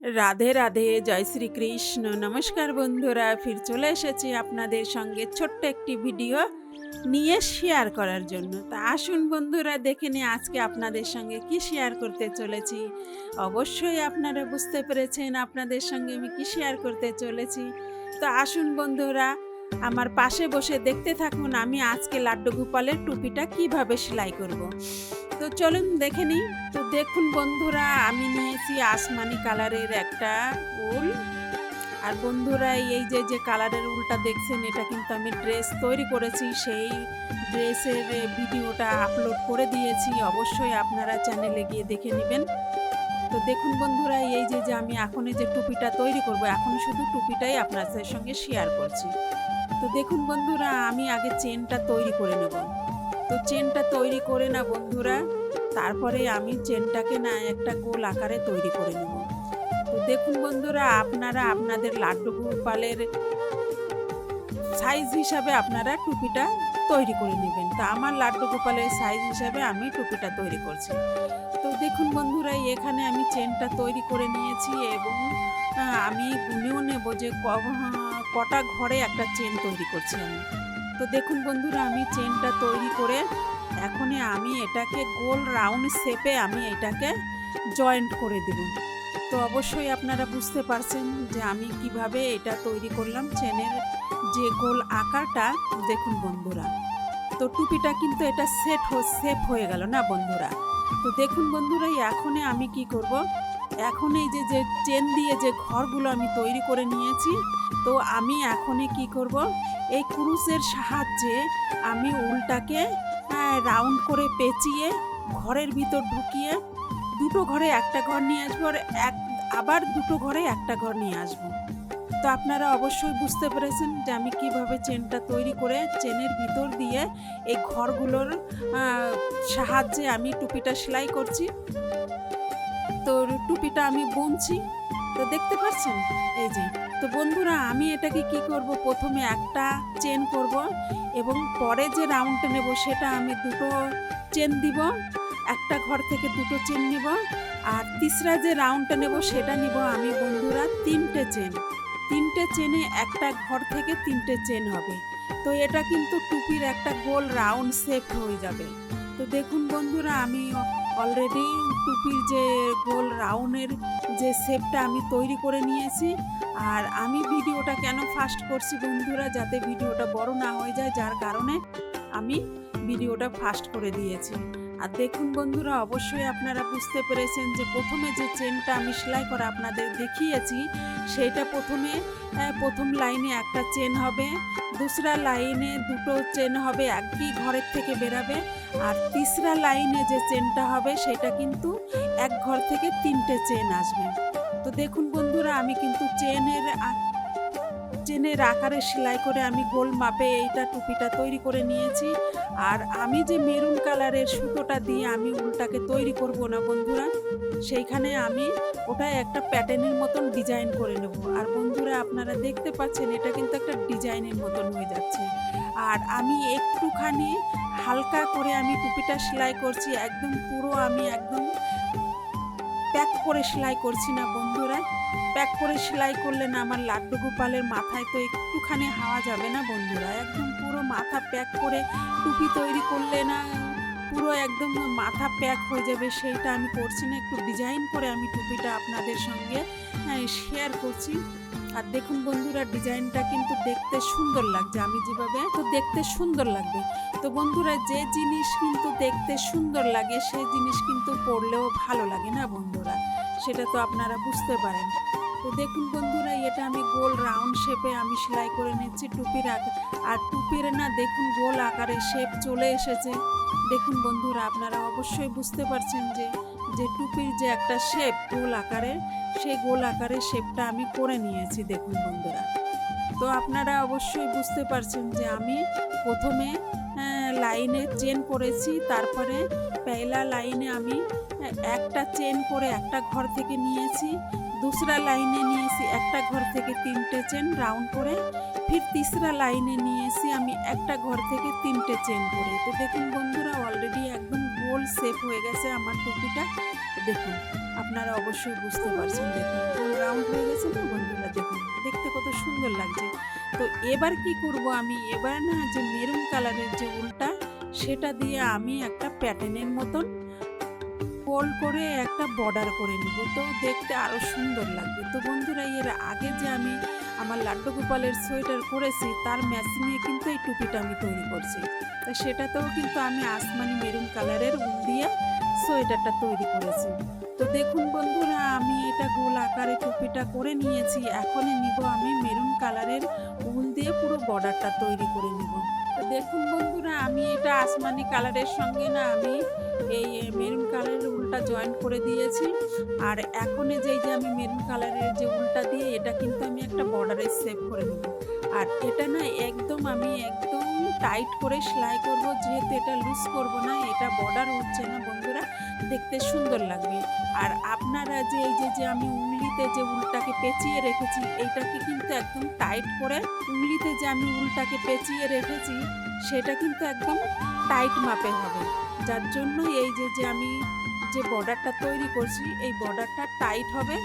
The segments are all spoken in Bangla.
রাধে রাধে, জয় শ্রীকৃষ্ণ। নমস্কার বন্ধুরা, ফির চলে এসেছি আপনাদের সঙ্গে ছোট্ট একটি ভিডিও নিয়ে শেয়ার করার জন্য। তা আসুন বন্ধুরা, দেখে নিই আজকে আপনাদের সঙ্গে কি শেয়ার করতে চলেছি। অবশ্যই আপনারা বুঝতে পেরেছেন আপনাদের সঙ্গে আমি কি শেয়ার করতে চলেছি। তো আসুন বন্ধুরা, আমার পাশে বসে দেখতে থাকুন আমি আজকে লাড্ডু গোপালের টুপিটা কিভাবে সেলাই করব। তো চলুন দেখে নিই। তো দেখুন বন্ধুরা, আমি নিয়েছি আসমানি কালারের একটা উল। আর বন্ধুরা, এই যে যে কালারের উলটা দেখছেন, এটা কিন্তু আমি ড্রেস তৈরি করেছি। সেই ড্রেসের ভিডিওটা আপলোড করে দিয়েছি, অবশ্যই আপনারা চ্যানেলে গিয়ে দেখে নেবেন। তো দেখুন বন্ধুরা, এই যে যে আমি এখন এই যে টুপিটা তৈরি করব, এখন শুধু টুপিটাই আপনাদের সঙ্গে শেয়ার করছি। তো দেখুন বন্ধুরা, আমি আগে চেনটা তৈরি করে নেব। তো চেনটা তৈরি করে না বন্ধুরা, তারপরে আমি চেনটাকে না একটা গোল আকারে তৈরি করে নেব। তো দেখুন বন্ধুরা, আপনারা আপনাদের লাড্ডু গোপালের সাইজ হিসাবে আপনারা টুপিটা তৈরি করে নেবেন। তা আমার লাড্ডু গোপালের সাইজ হিসাবে আমি টুপিটা তৈরি করছি। তো দেখুন বন্ধুরা, এখানে আমি চেনটা তৈরি করে নিয়েছি এবং আমি গুনেও নেব যে কটা ঘরে একটা চেন তৈরি করছি আমি। তো দেখুন বন্ধুরা, আমি চেনটা তৈরি করে এখনই আমি এটাকে গোল রাউন্ড শেপে আমি এটাকে জয়েন্ট করে দেব। তো অবশ্যই আপনারা বুঝতে পারছেন যে আমি কিভাবে এটা তৈরি করলাম, চেনের যে গোল আকারটা। দেখুন বন্ধুরা, তো টুপিটা কিন্তু এটা সেট হয়ে গেল না বন্ধুরা। তো দেখুন বন্ধুরা, এখনই আমি কি করব, এখন এই যে যে চেন দিয়ে যে ঘরগুলো আমি তৈরি করে নিয়েছি, তো আমি এখনই কি করব, এই কুরুশের সাহায্যে আমি উলটাকে রাউন্ড করে পেঁচিয়ে ঘরের ভিতর ঢুকিয়ে দুটো ঘরে একটা ঘর নিয়ে আসবো, আর আবার দুটো ঘরে একটা ঘর নিয়ে আসবো। তো আপনারা অবশ্যই বুঝতে পেরেছেন যে আমি কিভাবে চেনটা তৈরি করে চেনের ভিতর দিয়ে এই ঘরগুলোর সাহায্যে আমি টুপিটা সেলাই করছি। তো টুপিটা আমি বুনছি, তো দেখতে পাচ্ছেন এই যে। তো বন্ধুরা, আমি এটাকে কি করব, প্রথমে একটা চেন করব এবং পরে যে রাউন্ডটা নেব সেটা আমি দুটো চেন দিব, একটা ঘর থেকে দুটো চেন নিব। আর তিসরা যে রাউন্ডটা নেব সেটা নিব আমি বন্ধুরা তিনটে চেনে একটা ঘর থেকে তিনটে চেন হবে। তো এটা কিন্তু টুপির একটা গোল রাউন্ড শেপ হয়ে যাবে। তো দেখুন বন্ধুরা, আমি অলরেডি টুপির যে গোল রাউন্ডের যে শেপটা আমি তৈরি করে নিয়েছি। আর আমি ভিডিওটা কেন ফাস্ট করছি বন্ধুরা, যাতে ভিডিওটা বড় না হয়ে যায়, যার কারণে আমি ভিডিওটা ফাস্ট করে দিয়েছি। আর দেখুন বন্ধুরা, অবশ্যই আপনারা বুঝতে পেরেছেন যে প্রথমে যে চেনটা আমি সেলাই করা আপনাদের দেখিয়েছি, সেইটা প্রথম লাইনে একটা চেন হবে, দুসরা লাইনে দুটো চেন হবে, একই ঘরের থেকে বেরাবে। আর তিসরা লাইনে যে চেনটা হবে সেটা কিন্তু এক ঘর থেকে তিনটে চেন আসবে। তো দেখুন বন্ধুরা, আমি কিন্তু চেনের আকারে সেলাই করে আমি গোল মাপে এইটা টুপিটা তৈরি করে নিয়েছি। আর আমি যে মেরুন কালারের সুতোটা দিয়ে আমি উলটাকে তৈরি করব না বন্ধুরা, সেইখানে আমি ওটাই একটা প্যাটার্নের মতন ডিজাইন করে নেব। আর বন্ধুরা, আপনারা দেখতে পাচ্ছেন এটা কিন্তু একটা ডিজাইনের মতন হয়ে যাচ্ছে। আর আমি একটুখানি হালকা করে আমি টুপিটা সেলাই করছি, একদম পুরো আমি একদম প্যাক করে সেলাই করছি না বন্ধুরা। প্যাক করে সেলাই করলে না আমার লাড্ডু গোপালের মাথায় তো একটুখানি হাওয়া যাবে না বন্ধুরা। একদম পুরো মাথা প্যাক করে টুপি তৈরি করলে না পুরো একদম মাথা প্যাক হয়ে যাবে, সেইটা আমি করছি না। একটু ডিজাইন করে আমি টুপিটা আপনাদের সঙ্গে শেয়ার করছি। আর দেখুন বন্ধুরা, ডিজাইনটা কিন্তু দেখতে সুন্দর লাগছে, আমি যেভাবে, তো দেখতে সুন্দর লাগবে। তো বন্ধুরা, যে জিনিস কিন্তু দেখতে সুন্দর লাগে সেই জিনিস কিন্তু পরলেও ভালো লাগে না বন্ধুরা, সেটা তো আপনারা বুঝতে পারেন। তো দেখুন বন্ধুরা, এটা আমি গোল রাউন্ড শেপে আমি সেলাই করে নিচ্ছি টুপির আকার। আর টুপির না দেখুন গোল আকারে শেপ চলে এসেছে। দেখুন বন্ধুরা, আপনারা অবশ্যই বুঝতে পারছেন যে যে টুপির যে একটা শেপ গোল আকারের, সেই গোল আকারের শেপটা আমি করে নিয়েছি। দেখুন বন্ধুরা, তো আপনারা অবশ্যই বুঝতে পারছেন যে আমি প্রথমে লাইনে চেন করেছি, তারপরে পয়লা লাইনে আমি একটা চেন করে একটা ঘর থেকে নিয়েছি, दूसरा লাইনে নিয়েছি একটা ঘর থেকে তিনটে চেন রাউন্ড করে, ফির তিসরা লাইনে নিয়েছি আমি একটা ঘর থেকে তিনটে চেন করে। তো দেখুন বন্ধুরা, অলরেডি একদম গোল শেপ হয়ে গেছে আমার টুপিটা। দেখুন, আপনারা অবশ্যই বুঝতে পারছেন। দেখুন গোল সুন্দর লাগছে। তো এবার কি করব আমি, এবার না যে মেরুন কালারের যে উলটা সেটা দিয়ে আমি একটা প্যাটার্নের মতন গোল করে একটা বর্ডার করে নিব, তো দেখতে আরও সুন্দর লাগবে। তো বন্ধুরা, এর আগে যে আমি আমার লাড্ডু গোপালের সোয়েটার করেছি তার ম্যাচিংয়ে কিন্তু এই টুপিটা আমি তৈরি করছি। তো সেটাতেও কিন্তু আমি আসমানি মেরুন কালারের উল দিয়ে সোয়েটারটা তৈরি করেছি। তো দেখুন বন্ধুরা, আমি এটা গোল আকারে টুপিটা করে নিয়েছি। এখনই নিব আমি মেরুন কালারের উল দিয়ে পুরো বর্ডারটা তৈরি করে নিব। তো দেখুন বন্ধুরা, আমি এটা আসমানি কালারের সঙ্গে না আমি এই মেরুন কালারের উলটা জয়েন করে দিয়েছি। আর এখন যে আমি মেরুন কালারের যে উলটা দিয়ে এটা কিন্তু আমি একটা বর্ডারের শেপ করে নেব। আর এটা না আমি একদম টাইট করে সেলাই করব, যেহেতু এটা লুজ করব না, এটা বর্ডার হচ্ছে না বন্ধুরা, দেখতে সুন্দর লাগবে। আর আপনারা যে যে আমি উংলিতে যে উলটাকে পেঁচিয়ে রেখেছি এইটাকে কিন্তু একদম টাইট করে, উংলিতে যে আমি উলটাকে পেঁচিয়ে রেখেছি সেটা কিন্তু একদম টাইট মাপে হবে, যার জন্য এই যে আমি যে বর্ডারটা তৈরি করছি এই বর্ডারটা টাইট হবে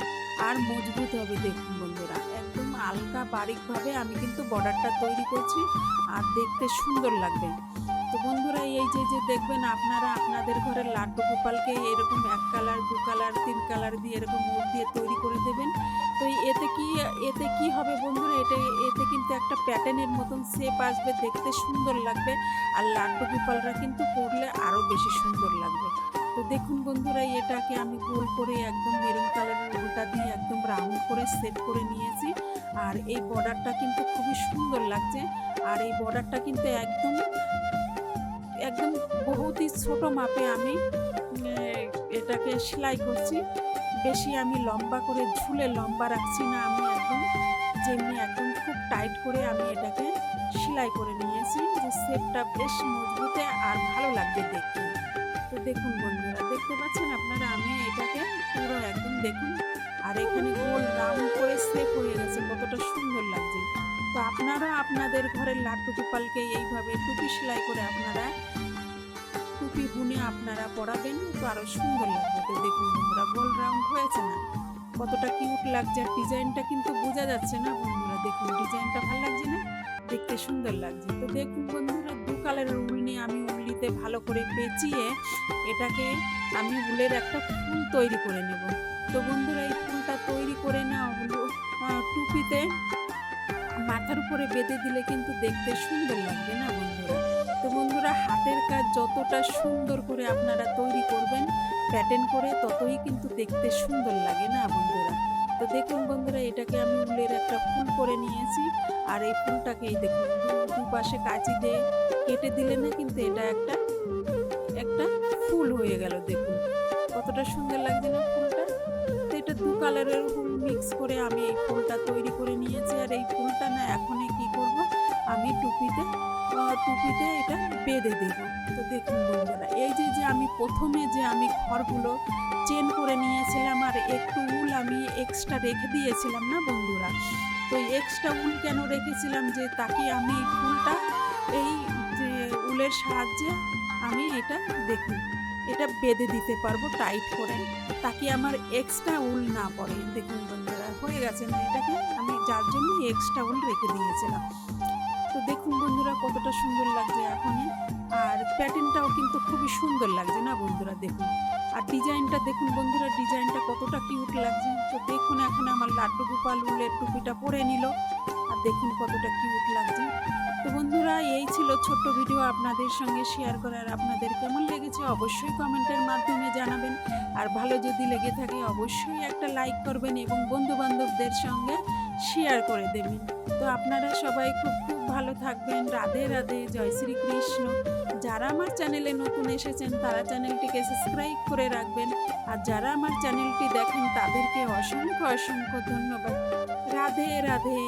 আর মজবুত হবে। দেখুন বন্ধুরা, একদম হালকা বারিকভাবে আমি কিন্তু বর্ডারটা তৈরি করছি আর দেখতে সুন্দর লাগবে। তো বন্ধুরা, এই যে দেখবেন আপনারা আপনাদের ঘরের লাড্ডু গোপালকে এরকম 1 কালার 2 কালার 3 কালার দিয়ে এরকম উল দিয়ে তৈরি করে দেবেন। তো এতে কি হবে বন্ধুরা, এতে কিন্তু একটা প্যাটার্নের মতন শেপ আসবে, দেখতে সুন্দর লাগবে। আর লাড্ডু গোপালরা কিন্তু পরলে আরও বেশি সুন্দর লাগবে। তো দেখুন বন্ধুরা, এটাকে আমি গোল করে একদম মেরুন কালারের উলটা দিয়ে একদম রাউন্ড করে সেট করে নিয়েছি। আর এই বর্ডারটা কিন্তু খুবই সুন্দর লাগছে। আর এই বর্ডারটা কিন্তু একদম একদম বহুতই ছোট মাপে আমি এটাকে সেলাই করছি। বেশি আমি লম্বা করে ঝুলে লম্বা রাখছি না, আমি যেমনি একদম খুব টাইট করে আমি এটাকে সেলাই করে নিয়েছি, যে শেপটা বেশ মজবুতে আর ভালো লাগবে দেখতে। তো দেখুন বন্ধুরা, দেখতে পাচ্ছেন আপনারা, আমি এটাকে পুরো একদম দেখুন, আর এখানে গোল রাউন্ড করে শেপ হয়ে গেছে, কতটা সুন্দর লাগছে। তো আপনারা আপনাদের ঘরের লাড্ডু গোপালকে এইভাবে টুপি সেলাই করে আপনারা টুপি বুনে আপনারা পরাবেন, তো আরও সুন্দর লাগবে। তো দেখুন বন্ধুরা, গোল রাউন্ড হয়েছে না, কতটা কিউট লাগছে। আর ডিজাইনটা কিন্তু বোঝা যাচ্ছে না বন্ধুরা, দেখুন ডিজাইনটা ভালো লাগছে না, দেখতে সুন্দর লাগছে। তো দেখুন বন্ধুরা, 2 কালারের উল নিয়ে আমি উলিতে ভালো করে পেঁচিয়ে এটাকে আমি উলের একটা ফুল তৈরি করে নেব। তো বন্ধুরা, এই ফুলটা তৈরি করে না টুপিতে মাথার উপরে বেঁধে দিলে কিন্তু দেখতে সুন্দর লাগবে না বন্ধুরা। তো বন্ধুরা, হাতের কাজ যতটা সুন্দর করে আপনারা তৈরি করবেন প্যাটার্ন করে, ততই কিন্তু দেখতে সুন্দর লাগে না বন্ধুরা। তো দেখুন বন্ধুরা, এটাকে আমি উলের একটা ফুল করে নিয়েছি। আর এই ফুলটাকে এই দেখুন দুপাশে কাঁচি দিয়ে কেটে দিলে না কিন্তু এটা একটা ফুল হয়ে গেল। দেখুন কতটা সুন্দর লাগছে না ফুলটা। তো এটা 2 কালারের ফুল মিক্স করে আমি এই ফুলটা তৈরি করে নিয়েছি। আর এই ফুলটা না এখনই কি করব, আমি টুপিতে এটা বেঁধে দেব। তো দেখুন বন্ধুরা, এই যে আমি প্রথমে যে আমি ঘরগুলো চেন করে নিয়েছিলাম আর একটু উল আমি এক্সট্রা রেখে দিয়েছিলাম না বন্ধুরা। তো এক্সট্রা উল কেন রেখেছিলাম, যে তাকে আমি এই ফুলটা এই যে উলের সাহায্যে আমি এটা দেখুন এটা বেঁধে দিতে পারবো টাইট করে, তাকে আমার এক্সট্রা উল না পড়ে। দেখুন বন্ধুরা, হয়ে গেছে না, এটাকে আমি যার জন্য এক্সট্রা উল রেখে দিয়েছিলাম। তো দেখুন বন্ধুরা, কতটা সুন্দর লাগছে এখনই। আর প্যাটার্নটাও কিন্তু খুবই সুন্দর লাগছে না বন্ধুরা, দেখুন। আর ডিজাইনটা দেখুন বন্ধুরা, ডিজাইনটা কতটা কিউট লাগছে। তো দেখুন, এখন আমার লাড্ডু গোপাল উলের টুপিটা পরে নিল, আর দেখুন কতটা কিউট লাগছে। তো বন্ধুরা, এই ছিল ছোট্ট ভিডিও আপনাদের সঙ্গে শেয়ার করার। আপনাদের কেমন লেগেছে অবশ্যই কমেন্টের মাধ্যমে জানাবেন। আর ভালো যদি লেগে থাকে অবশ্যই একটা লাইক করবেন এবং বন্ধু বান্ধবদের সঙ্গে শেয়ার করে দেবেন। তো আপনারা সবাই খুব ভালো থাকবেন। রাধে রাধে, জয় শ্রীকৃষ্ণ। যারা আমার চ্যানেলে নতুন এসেছেন তারা চ্যানেলটিকে সাবস্ক্রাইব করে রাখবেন। আর যারা আমার চ্যানেলটি দেখেন তাদেরকে অসংখ্য ধন্যবাদ। রাধে রাধে।